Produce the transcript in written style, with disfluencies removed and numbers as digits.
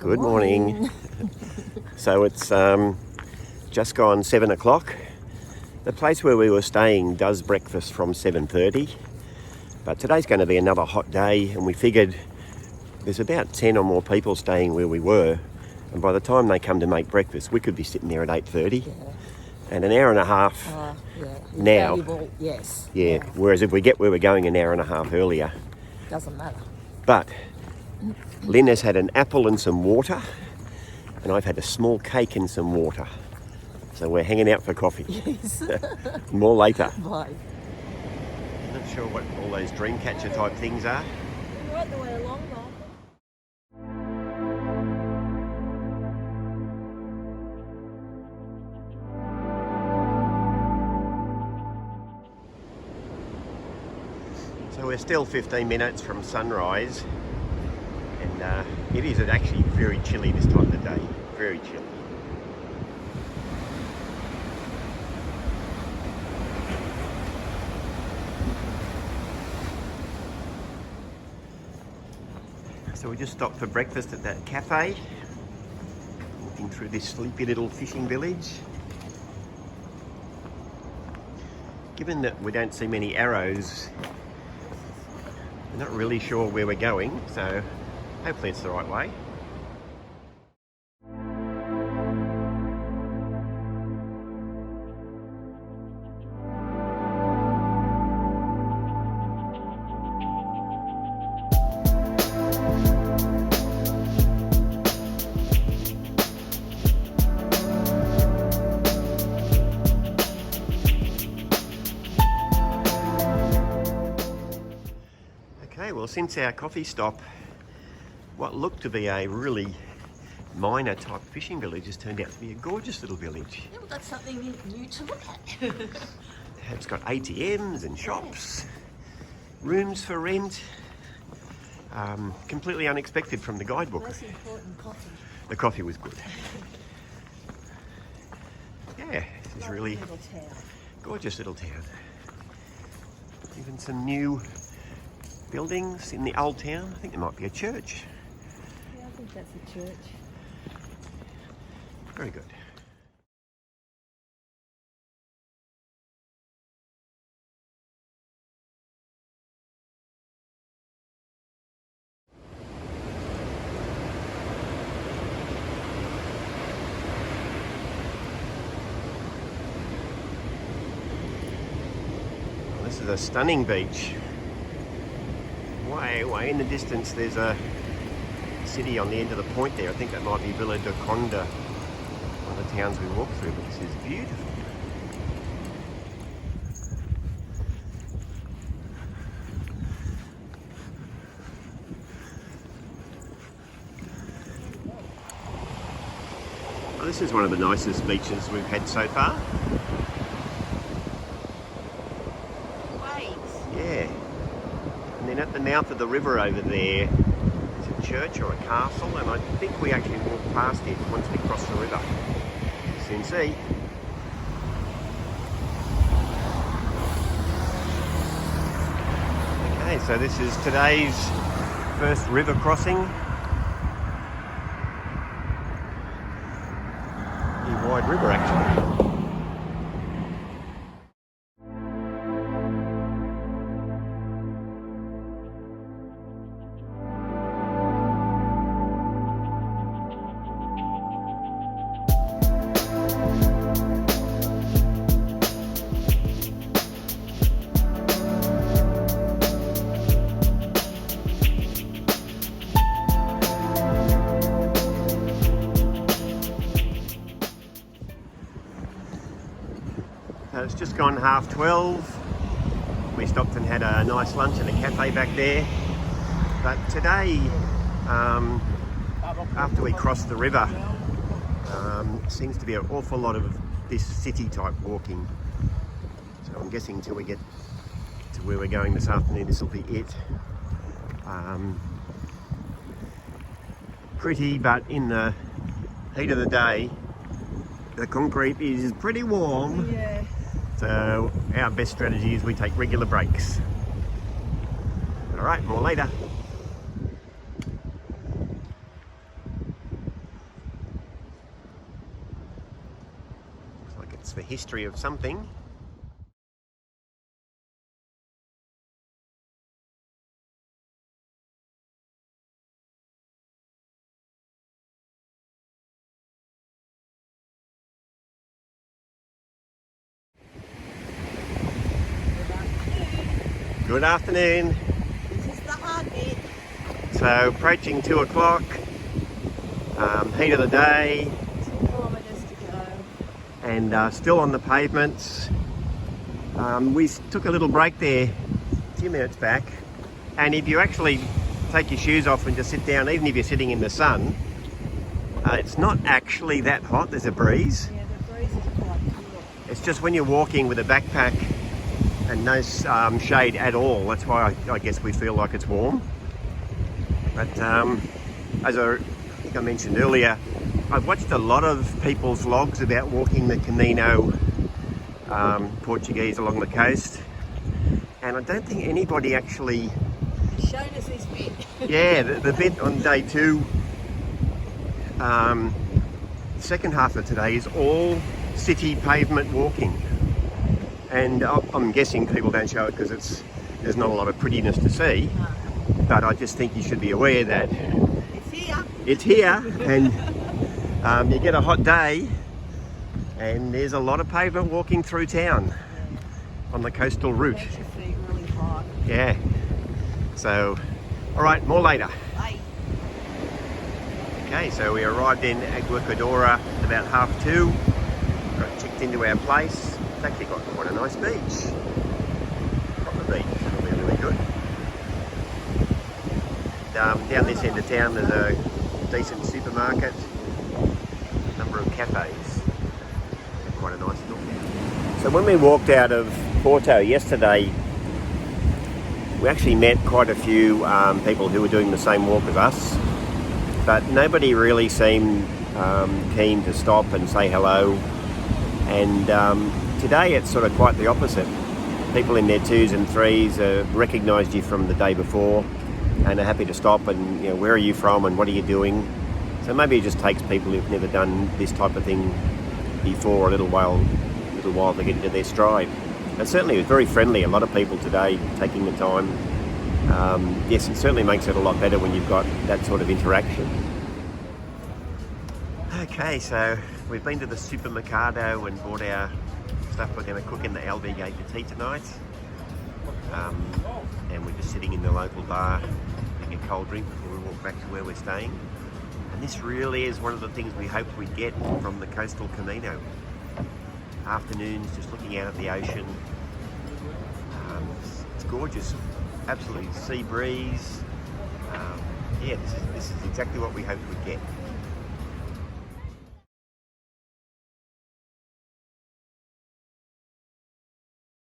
Good morning. So it's just gone 7 o'clock. The place where we were staying does breakfast from 7:30, but today's going to be another hot day, and we figured there's about 10 or more people staying where we were, and by the time they come to make breakfast, we could be sitting there at 8:30. Yeah. And an hour and a half now. Valuable, yes. Yeah, whereas if we get where we're going an hour and a half earlier. Doesn't matter. But Lynn has had an apple and some water, and I've had a small cake and some water. So we're hanging out for coffee. Yes. More later. Bye. Not sure what all those dream catcher type things are. We're right the way along, So we're still 15 minutes from sunrise, and it is actually very chilly this time of the day. Very chilly. So we just stopped for breakfast at that cafe, walking through this sleepy little fishing village. Given that we don't see many arrows, we're not really sure where we're going, so hopefully it's the right way. Well, since our coffee stop, what looked to be a really minor type fishing village has turned out to be a gorgeous little village. Yeah, well, that's something new to look at. It's got ATMs and shops, rooms for rent. Completely unexpected from the guidebook. Most important, coffee. The coffee was good. Yeah, this is really Little town. gorgeous little town. Even some new buildings in the old town. I think there might be a church. Yeah, I think that's a church. Very good. Well, this is a stunning beach. Way in the distance there's a city on the end of the point there. I think that might be Villa de Conda, one of the towns we walked through, but this is beautiful. Well, this is one of the nicest beaches we've had so far. Yeah. And then at the mouth of the river over there is a church or a castle, and I think we actually walk past it once we cross the river. Soon see. Okay, so this is today's first river crossing. Pretty wide river actually. So it's just gone 12:30. We stopped and had a nice lunch at a cafe back there. But today, after we crossed the river, seems to be an awful lot of this city type walking. So I'm guessing until we get to where we're going this afternoon, this will be it. Pretty, but in the heat of the day, the concrete is pretty warm. Yeah. So our best strategy is we take regular breaks. All right, more later. That's the history of something. Good afternoon. This is the hard bit. So approaching 2 o'clock, heat of the day, 2 kilometres to go. and still on the pavements. We took a little break there a few minutes back, and if you actually take your shoes off and just sit down, even if you're sitting in the sun, it's not actually that hot. There's a breeze. Yeah, the breeze is quite cool. It's just when you're walking with a backpack and no shade at all, that's why I guess we feel like it's warm. But as I think I mentioned earlier, I've watched a lot of people's vlogs about walking the Camino Portugués along the coast, and I don't think anybody actually... It's shown us this bit. Yeah, the bit on day 2, second half of today is all city pavement walking. And I'm guessing people don't show it because there's not a lot of prettiness to see. No. But I just think you should be aware that It's here. it's here, and you get a hot day, and there's a lot of pavement walking through town on the coastal route. Makes your feet really hot. Yeah. So, all right, more later. Bye. Okay, so we arrived in Aguacadoura about 2:30. Got checked into our place. It's actually got quite a nice beach. Proper beach, really, really good. Down this end of town there's a decent supermarket, a number of cafes, and quite a nice look. So when we walked out of Porto yesterday, we actually met quite a few people who were doing the same walk as us, but nobody really seemed keen to stop and say hello. And today it's sort of quite the opposite. People in their 2s and 3s recognised you from the day before and are happy to stop and, where are you from and what are you doing? So maybe it just takes people who've never done this type of thing before a little while to get into their stride. But certainly it was very friendly, a lot of people today taking the time. Yes, it certainly makes it a lot better when you've got that sort of interaction. Okay, so we've been to the supermercado and bought our stuff we're going to cook in the Labruge for tea tonight. And we're just sitting in the local bar having a cold drink before we walk back to where we're staying. And this really is one of the things we hoped we'd get from the coastal Camino. Afternoons just looking out at the ocean. It's gorgeous, absolutely sea breeze. Yeah, this is exactly what we hoped we'd get.